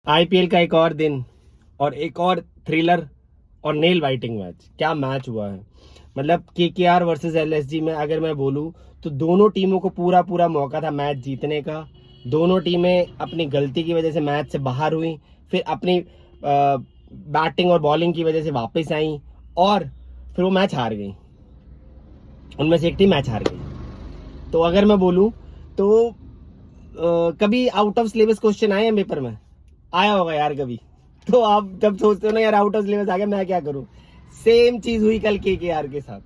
IPL का एक और दिन और एक और थ्रिलर और नेल बाइटिंग मैच। क्या मैच हुआ है। मतलब केकेआर वर्सेस एलएसजी में अगर मैं बोलूं तो दोनों टीमों को पूरा पूरा मौका था मैच जीतने का। दोनों टीमें अपनी गलती की वजह से मैच से बाहर हुई, फिर अपनी बैटिंग और बॉलिंग की वजह से वापस आई और फिर वो मैच हार गई। उनमें से एक टीम मैच हार गई। तो अगर मैं बोलूं तो कभी आउट ऑफ सिलेबस क्वेश्चन आए हैं पेपर में? आया होगा यार कभी। तो आप जब सोचते हो ना यार आउट ऑफ सिलेबस आ गया मैं क्या करूं, सेम चीज हुई कल केकेआर के साथ।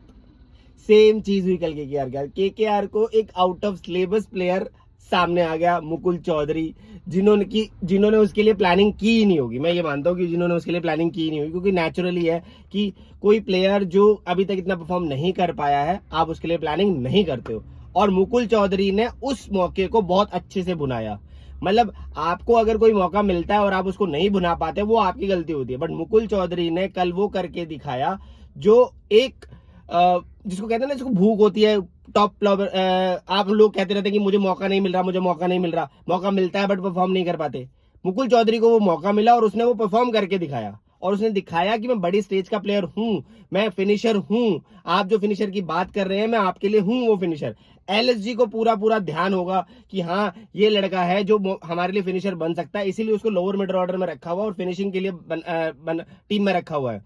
सेम चीज हुई कल केकेआर के साथ। केकेआर को एक आउट ऑफ सिलेबस प्लेयर सामने आ गया, मुकुल चौधरी, जिन्होंने उसके लिए प्लानिंग की ही नहीं होगी। मैं ये मानता हूँ कि जिन्होंने उसके लिए प्लानिंग की ही नहीं होगी, क्योंकि नेचुरली है कि कोई प्लेयर जो अभी तक इतना परफॉर्म नहीं कर पाया है आप उसके लिए प्लानिंग नहीं करते हो। और मुकुल चौधरी ने उस मौके को बहुत अच्छे से बुनाया। मतलब आपको अगर कोई मौका मिलता है और आप उसको नहीं बुना पाते वो आपकी गलती होती है, बट मुकुल चौधरी ने कल वो करके दिखाया जो एक जिसको कहते हैं ना, जिसको भूख होती है टॉप प्लेयर। आप लोग कहते रहते हैं कि मुझे मौका नहीं मिल रहा, मुझे मौका नहीं मिल रहा। मौका मिलता है बट परफॉर्म नहीं कर पाते। मुकुल चौधरी को वो मौका मिला और उसने वो परफॉर्म करके दिखाया और उसने दिखाया कि मैं बड़ी स्टेज का प्लेयर हूं, मैं फिनिशर हूं। आप जो फिनिशर की बात कर रहे हैं मैं आपके लिए हूं वो फिनिशर। एलएसजी को पूरा पूरा ध्यान होगा कि हाँ ये लड़का है जो हमारे लिए फिनिशर बन सकता है, इसीलिए उसको लोअर मिडिल ऑर्डर में रखा हुआ और फिनिशिंग के लिए टीम में रखा हुआ है।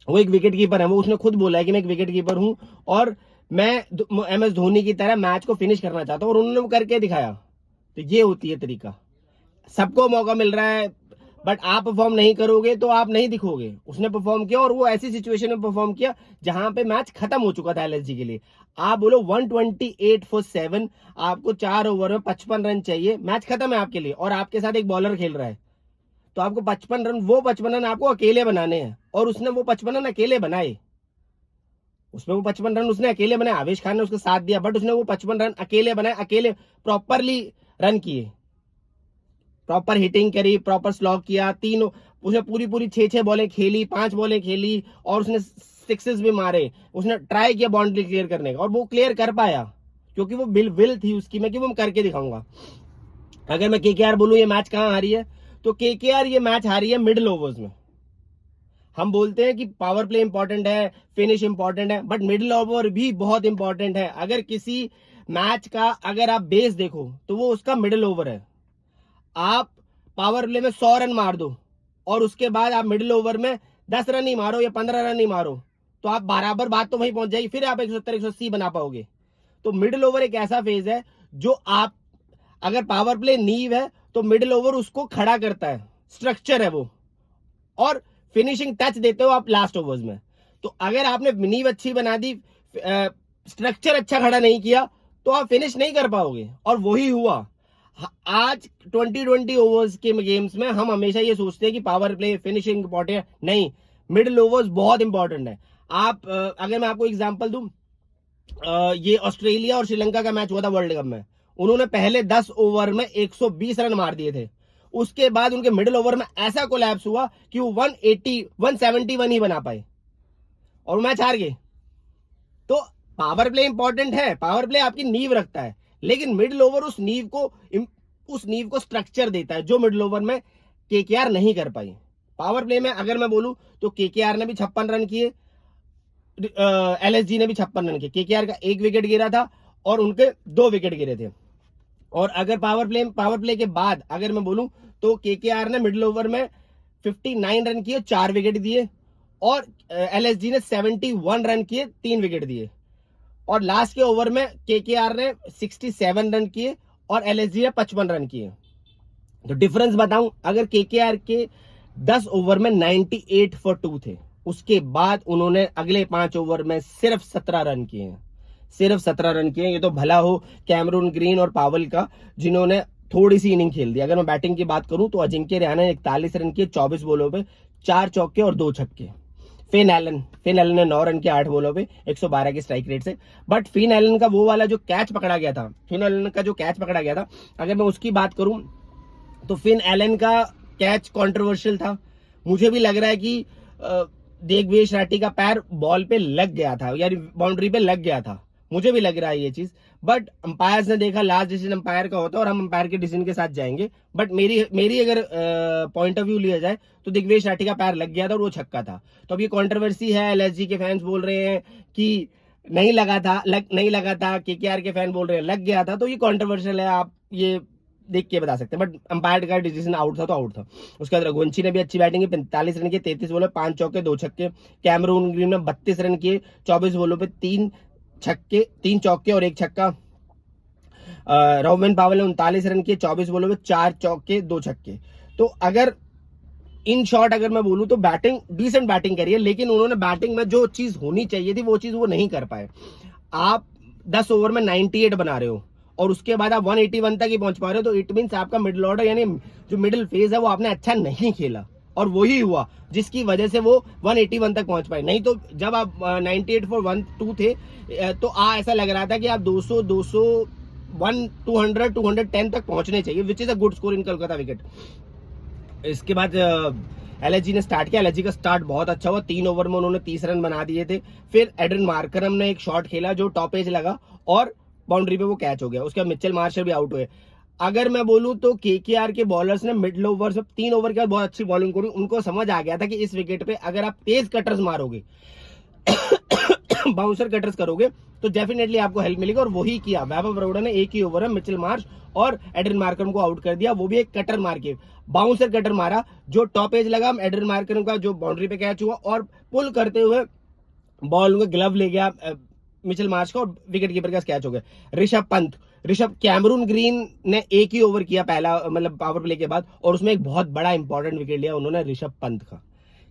वो एक विकेट कीपर है, वो उसने खुद बोला है कि मैं एक विकेट कीपर हूं और मैं एमएस धोनी की तरह मैच को फिनिश करना चाहता हूं, और उन्होंने वो करके दिखाया। तो ये होती है तरीका। सबको मौका मिल रहा है बट आप परफॉर्म नहीं करोगे तो आप नहीं दिखोगे। उसने परफॉर्म किया और वो ऐसी सिचुएशन में परफॉर्म किया जहां पे मैच खत्म हो चुका था एलएसजी के लिए। आप बोलो 128 फॉर 7, आपको 4 ओवर में 55 रन चाहिए, मैच खत्म है आपके लिए और आपके साथ एक बॉलर खेल रहा है। तो आपको 55 रन, वो 55 रन आपको अकेले बनाने हैं और उसने वो 55 रन अकेले बनाए। उसमें वो 55 रन उसने अकेले बनाए, आवेश खान ने उसका साथ दिया बट उसने वो 55 रन अकेले बनाए, अकेले प्रॉपरली रन किए, प्रॉपर हिटिंग करी, प्रॉपर स्लॉग किया। तीनों उसने पूरी पूरी 6 बॉलें खेली, 5 बॉलें खेली और उसने सिक्सेस भी मारे। उसने ट्राई किया बाउंड्री क्लियर करने का और वो क्लियर कर पाया क्योंकि वो विल थी उसकी में कि वो मैं करके दिखाऊंगा। अगर मैं केकेआर बोलूं ये मैच कहां हारी है तो केकेआर ये मैच हारी है मिडिल ओवर्स में। हम बोलते हैं कि पावर प्ले इंपॉर्टेंट है, फिनिश इंपॉर्टेंट है, बट मिडिल ओवर भी बहुत इंपॉर्टेंट है। अगर किसी मैच का अगर आप बेस देखो तो वो उसका मिडिल ओवर है। आप पावर प्ले में 100 रन मार दो और उसके बाद आप मिडिल ओवर में 10 रन ही मारो या 15 रन ही मारो तो आप बराबर बात तो वहीं पहुंच जाएगी, फिर आप 170 180 बना पाओगे। तो मिडिल ओवर एक ऐसा फेज है जो आप, अगर पावर प्ले नींव है तो मिडिल ओवर उसको खड़ा करता है, स्ट्रक्चर है वो, और फिनिशिंग टच देते हो आप लास्ट ओवर्स में। तो अगर आपने नींव अच्छी बना दी, स्ट्रक्चर अच्छा खड़ा नहीं किया तो आप फिनिश नहीं कर पाओगे और वही हुआ। आज 2020 ओवर्स के गेम्स में हम हमेशा ये सोचते हैं कि पावर प्ले फिनिशिंग इंपॉर्टेंट है, नहीं, मिडिल ओवर्स बहुत इंपॉर्टेंट है। आप अगर मैं आपको एग्जांपल दूं, ये ऑस्ट्रेलिया और श्रीलंका का मैच हुआ था वर्ल्ड कप में। उन्होंने पहले 10 ओवर में 120 रन मार दिए थे। उसके बाद उनके मिडिल ओवर में ऐसा कोलैप्स हुआ कि वो 171 ही बना पाए और मैच हार गए। तो पावर प्ले इंपॉर्टेंट है, पावर प्ले आपकी नींव रखता है, लेकिन मिडिल ओवर उस नींव को स्ट्रक्चर देता है जो मिडिल ओवर में केकेआर नहीं कर पाई। पावर प्ले में अगर मैं बोलूं तो केकेआर ने भी 56 रन किए, एलएसजी ने भी 56 रन किए। केकेआर का 1 विकेट गिरा था और उनके 2 विकेट गिरे थे। और अगर पावर प्ले के बाद अगर मैं बोलूं तो केकेआर ने मिडिल ओवर में 59 रन किए, 4 विकेट दिए, और एलएसजी ने 71 रन किए, 3 विकेट दिए। और लास्ट के ओवर में केकेआर ने 67 रन किए और एलएसजी ने 55 रन किए। तो डिफरेंस बताऊं, अगर केकेआर के 10 ओवर में 98 फॉर 2 थे, उसके बाद उन्होंने अगले 5 ओवर में सिर्फ 17 रन किए हैं, सिर्फ 17 रन किए। ये तो भला हो कैमरून ग्रीन और पावल का, जिन्होंने थोड़ी सी इनिंग खेल दी। अगर मैं बैटिंग की बात करूं तो अजिंक्य रैना ने 41 रन किए 24 बॉलों पे, 4 चौके और 2 छक्के। फिन एलन ने 9 रन के 8 बॉलों पे 112 की स्ट्राइक रेट से। बट फिन एलन का वो वाला जो कैच पकड़ा गया था, अगर मैं उसकी बात करूं तो फिन एलन का कैच कंट्रोवर्शियल था। मुझे भी लग रहा है कि दिग्विजय राठी का पैर बॉल पे लग गया था, यानी बाउंड्री पे लग गया था। मुझे भी लग रहा है ये चीज, बट अंपायर्स ने देखा लास्ट डिसीजन अंपायर का होता है और हम अंपायर के डिसीजन के साथ जाएंगे। बट मेरी अगर पॉइंट ऑफ व्यू लिया जाए तो दिग्वेश राठी का पैर लग गया था और वो छक्का था। तो अब ये कंट्रोवर्सी है, एलएसजी के फैंस बोल रहे हैं कि नहीं लगा था, नहीं लगा था, केकेआर के फैन बोल रहे हैं लग गया था। तो ये कंट्रोवर्शियल है, आप ये देख के बता सकते हैं, बट अंपायर का डिसीजन आउट था तो आउट था। उसके बाद रघुवंशी ने भी अच्छी बैटिंग की, 45 रन किए, 33 बॉलों 5 चौके 2 छक्के। कैमरून ग्रीन ने 32 रन किए, 24 बॉलों पे 3 छक्के 3 चौके और 1 छक्का। रोहमन पावल ने 39 रन किए, 24 बॉलों में 4 चौके 2 छक्के। तो अगर इन शॉर्ट अगर मैं बोलूं तो बैटिंग डिसेंट बैटिंग करी है, लेकिन उन्होंने बैटिंग में जो चीज होनी चाहिए थी वो चीज वो नहीं कर पाए। आप 10 ओवर में 98 बना रहे हो और उसके बाद आप 181 तक ही पहुंच पा रहे हो, तो इट मीन्स आपका मिडिल ऑर्डर यानी जो मिडिल फेज है वो आपने अच्छा नहीं खेला, और वही हुआ जिसकी वजह से वो 181 तक पहुंच पाए। नहीं तो जब आप 98 फॉर 1-2 थे तो ऐसा लग रहा था कि आप 200 200 210 तक पहुंचने चाहिए, which is a good score in Kolkata wicket. इसके बाद एलएसजी ने स्टार्ट किया, एलएसजी का स्टार्ट बहुत अच्छा हुआ, 3 ओवर में उन्होंने 30 रन बना दिए थे। फिर एड्रिन मार्करम ने एक शॉट खेला जो टॉप एज लगा और बाउंड्री पे वो कैच हो गया। उसके बाद मिचेल मार्शल भी आउट हुए। अगर मैं बोलूं तो केकेआर के बॉलर्स ने मिडल ओवर्स में 3 ओवर के बाद बहुत अच्छी बॉलिंग करी। उनको समझ आ गया था कि इस विकेट पे अगर आप तेज कटर्स मारोगे बाउंसर कटर्स करोगे तो डेफिनेटली आपको हेल्प मिलेगी, और वही किया। वैभव बरोड़ा ने एक ही ओवर में मिचेल मार्श और एड्रिन मार्करम को आउट कर दिया, वो भी एक कटर मार के, बाउंसर कटर मारा जो टॉप एज लगा। एड्रिन मार्करम का जो बाउंड्री पे कैच हुआ और पुल करते हुए बॉल में ग्लव ले गया मिचेल मार्श का और विकेट कीपर का कैच हो गया। ऋषभ कैमरून ग्रीन ने एक ही ओवर किया पहला, मतलब पावर प्ले के बाद, और उसमें एक बहुत बड़ा इंपॉर्टेंट विकेट लिया उन्होंने ऋषभ पंत का।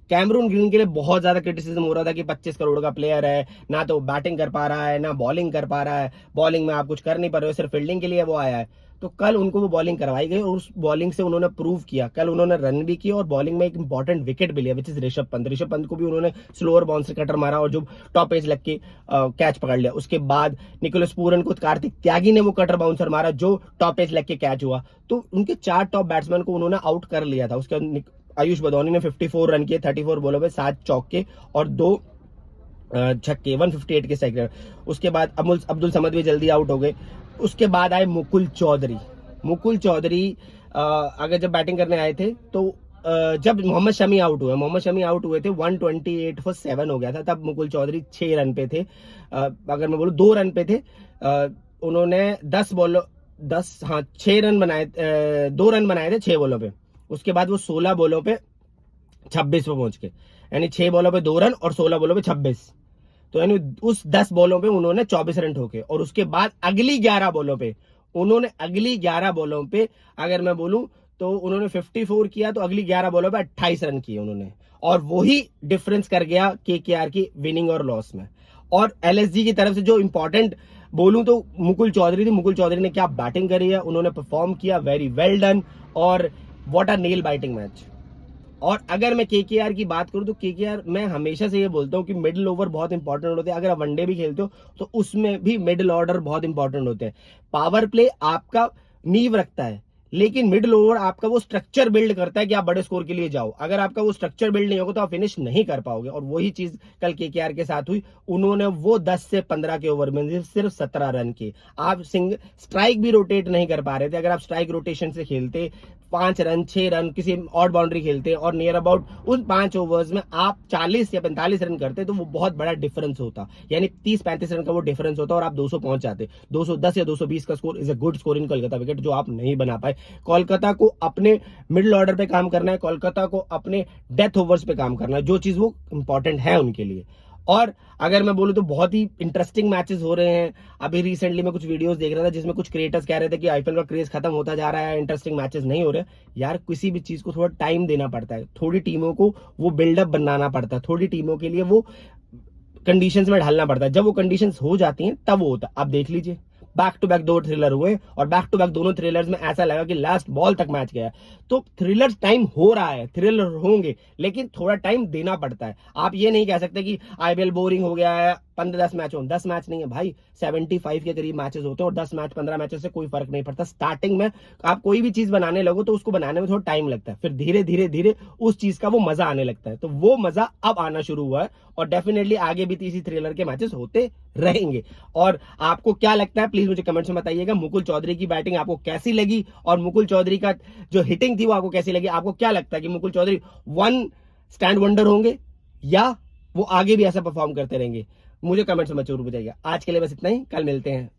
कैमरून ग्रीन के लिए बहुत ज्यादा क्रिटिसिज्म हो रहा था कि 25 करोड़ का प्लेयर है, ना तो बैटिंग कर पा रहा है ना बॉलिंग कर पा रहा है, बॉलिंग में आप कुछ कर नहीं पा रहे हो, सिर्फ फील्डिंग के लिए वो आया है। तो कल उनको वो बॉलिंग करवाई गई और उस बॉलिंग से उन्होंने प्रूव किया। कल उन्होंने रन भी किया और बॉलिंग में एक इंपॉर्टेंट विकेट भी लिया, विच इज ऋषभ पंत को भी उन्होंने स्लोअर बाउंसर कटर मारा और जो टॉप एज लग के कैच पकड़ लिया। उसके बाद निकोलस पूरन को कार्तिक त्यागी ने वो कटर बाउंसर मारा जो टॉप एज लग के कैच हुआ। तो उनके 4 टॉप बैट्समैन को उन्होंने आउट कर लिया था। उसके बाद आयुष बदौनी ने 54 रन किए, 34 बॉलों में 7 चौके और 2 छक्के, 158 के स्ट्राइक रेट। उसके बाद अब्दुल समद भी जल्दी आउट हो गए। उसके बाद आए मुकुल चौधरी। अगर जब बैटिंग करने आए थे तो जब मोहम्मद शमी आउट हुए थे 128 फॉर 7 हो गया था, तब मुकुल चौधरी 6 रन पे थे। अगर मैं बोलूं 2 रन पे थे। उन्होंने 6 रन बनाए, 2 रन बनाए थे 6 बॉलों पे। उसके बाद वो 16 बॉलों पे 26 पे पहुंच गए, यानी 6 बॉलों पे 2 रन और 16 बॉलों पे 26। तो यानी उस 10 बॉलों पे उन्होंने 24 रन ठोके। और उसके बाद अगली 11 बॉलों पे अगर मैं बोलूं तो उन्होंने 54 किया, तो अगली 11 बॉलों पे 28 रन किए उन्होंने, और वही डिफरेंस कर गया केकेआर की विनिंग और लॉस में। और एलएसजी की तरफ से जो इंपॉर्टेंट बोलूं तो मुकुल चौधरी ने क्या बैटिंग करी है, उन्होंने परफॉर्म किया, वेरी वेल डन, और what a nail biting match. और अगर मैं केकेआर की बात करूं तो केकेआर, मैं हमेशा से ये बोलता हूं कि मिडिल ओवर बहुत इंपॉर्टेंट होते हैं। अगर आप वनडे भी खेलते हो तो उसमें भी मिडिल ऑर्डर बहुत इंपॉर्टेंट होते हैं। पावर प्ले आपका नींव रखता है, लेकिन मिडिल ओवर आपका वो स्ट्रक्चर बिल्ड करता है कि आप बड़े स्कोर के लिए जाओ। अगर आपका वो स्ट्रक्चर बिल्ड नहीं होगा तो आप फिनिश नहीं कर पाओगे, और वही चीज कल केकेआर के साथ हुई। उन्होंने वो 10 से 15 के ओवर में सिर्फ 17 रन किए। आप स्ट्राइक भी रोटेट नहीं कर पा रहे थे। अगर आप स्ट्राइक रोटेशन से खेलते, 5 रन 6 रन किसी ऑड बाउंड्री खेलते और नियर अबाउट उन 5 ओवर्स में आप 40 या 45 रन करते तो वो बहुत बड़ा डिफरेंस होता, यानी 30-35 रन का वो डिफरेंस होता और आप 200 पहुंच जाते। 210 या 220 का score is a good score in Kolkata wicket, जो आप नहीं बना पाए। कोलकाता को अपने मिडिल ऑर्डर पे काम करना है, कोलकाता को अपने डेथ ओवर्स पे काम करना है, जो चीज वो इंपॉर्टेंट है उनके लिए। और अगर मैं बोलूं तो बहुत ही इंटरेस्टिंग मैचेस हो रहे हैं। अभी रिसेंटली मैं कुछ वीडियोस देख रहा था जिसमें कुछ क्रिएटर्स कह रहे थे कि आईपीएल का क्रेज खत्म होता जा रहा है, इंटरेस्टिंग मैचेस नहीं हो रहे। यार किसी भी चीज को थोड़ा टाइम देना पड़ता है, थोड़ी टीमों को वो बिल्डअप बनाना पड़ता है, थोड़ी टीमों के लिए वो कंडीशंस में ढलना पड़ता है। जब वो कंडीशंस हो जाती हैं तब वो होता है। आप देख लीजिए, बैक टू बैक 2 थ्रिलर हुए और बैक टू बैक दोनों थ्रिलर्स में ऐसा लगा कि लास्ट बॉल तक मैच गया। तो थ्रिलर्स टाइम हो रहा है, थ्रिलर होंगे, लेकिन थोड़ा टाइम देना पड़ता है। आप ये नहीं कह सकते कि आईपीएल बोरिंग हो गया है, 10 मैच हो, 10 मैच नहीं है भाई, 75 के करीब मैचेस होते हैं, और 10 मैच 15 मैचेस से कोई फर्क नहीं पड़ता। स्टार्टिंग में आप कोई भी चीज बनाने लगो तो उसको बनाने में थोड़ा टाइम लगता है, फिर धीरे धीरे धीरे उस चीज का वो मजा आने लगता है। तो वो मजा अब आना शुरू हुआ है, और डेफिनेटली आगे भी इसी थ्रिलर के मैचेस होते रहेंगे। और आपको क्या लगता है प्लीज मुझे कमेंट्स में बताइएगा, मुकुल चौधरी की बैटिंग आपको कैसी लगी, और मुकुल चौधरी का जो हिटिंग थी वो आपको कैसी लगी। आपको क्या लगता है कि Mukul Chaudhary one stand wonder होंगे, या वो आगे भी ऐसा परफॉर्म करते रहेंगे? मुझे कमेंट्स में जरूर बताइएगा। आज के लिए बस इतना ही, कल मिलते हैं।